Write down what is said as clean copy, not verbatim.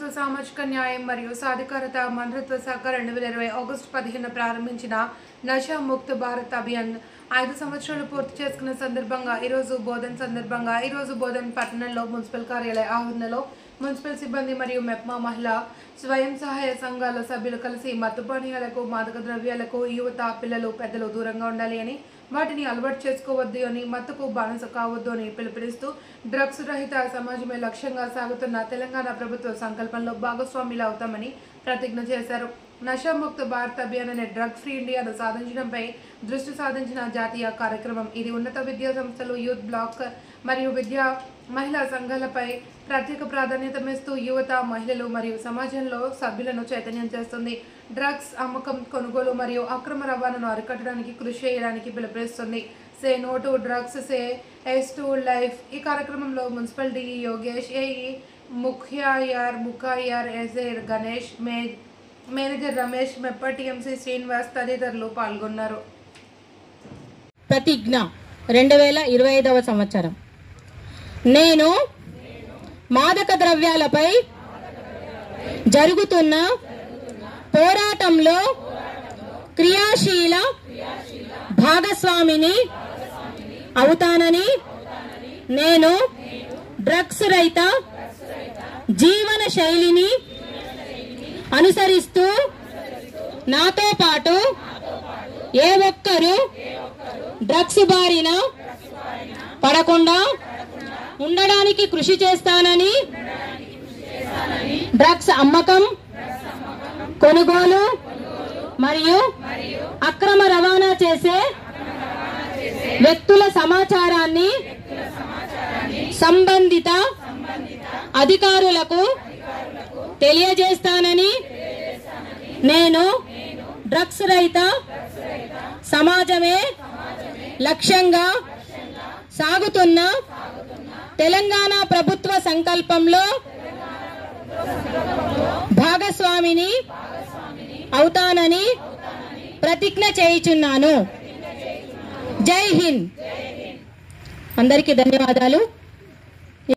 ప్రభుత్వ సామాజిక న్యాయం మరియు సాధికారత మంత్రిత్వ శాఖ 2020 ఆగస్టు 15 ప్రారంభించిన నషా ముక్త్ భారత్ అభియాన్ 5 సంవత్సరాలు పూర్తి చేసుకున్న సందర్భంగా ఈ రోజు బోధన్ పట్టణంలో మున్సిపల్ కార్యాలయ ఆవరణలో మున్సిపల్ సిబ్బంది మరియు మెప్మా మహిళా స్వయం సహాయ సంఘాల సభ్యులు కలిసి మత్తు పానీయాలకు మాదక ద్రవ్యాలకు యువత పిల్లలు పెద్దలు దూరంగా ఉండాలి అని వాటిని అలవాటు చేసుకోవద్దు అని మత్తుకు బానిస కావద్దు అని పిలుపునిస్తూ డ్రగ్స్ రహిత సమాజమే లక్ష్యంగా సాగుతున్న తెలంగాణ ప్రభుత్వ సంకల్పంలో భాగస్వాములు అవుతామని ప్రతిజ్ఞ చేశారు. నషాముక్త భారత్ అభియాన్ అనే డ్రగ్ ఫ్రీ ఇండియాను సాధించడంపై దృష్టి సాధించిన జాతీయ కార్యక్రమం. ఇది ఉన్నత విద్యా సంస్థలు, యూత్ బ్లాక్ మరియు మహిళా సంఘాలపై ప్రత్యేక ప్రాధాన్యతనిస్తూ యువత, మహిళలు మరియు సమాజంలో సభ్యులను చైతన్యం చేస్తుంది. డ్రగ్స్ అమ్మకం, కొనుగోలు మరియు అక్రమ రవాణాను అరికట్టడానికి కృషి చేయడానికి పిలుపునిస్తుంది. Say no to drugs, say yes to life. ఈ కార్యక్రమంలో మున్సిపల్ డిఈ యోగేష్, ఏఈ ముఖాయార్, ఎస్ఏ గణేష్, మేనేజర్ రమేష్, మెప్ప టీఎంసీ శ్రీనివాస్ తదితరులు పాల్గొన్నారు. ప్రతిజ్ఞ 2025వ సంవత్సరం. నేను మాదక ద్రవ్యాలపై జరుగుతున్న పోరాటంలో క్రియాశీల భాగస్వామిని అవుతానని, నేను డ్రగ్స్ రహిత జీవన శైలిని అనుసరిస్తూ నాతో పాటు ఏ ఒక్కరూ డ్రగ్స్ బారిన పడకుండా ఉండడానికి కృషి చేస్తానని, డ్రగ్స్ అమ్మకం, కొనుగోలు మరియు అక్రమ రవాణా చేసే వ్యక్తుల సమాచారాన్ని సంబంధిత అధికారులకు తెలియజేస్తానని, నేను డ్రగ్స్ రహిత సమాజమే లక్ష్యంగా సాగుతున్న తెలంగాణ ప్రభుత్వ సంకల్పంలో భాగస్వామిని అవుతానని ప్రతిజ్ఞ చేయుచున్నాను. జై హింద్. అందరికీ ధన్యవాదాలు.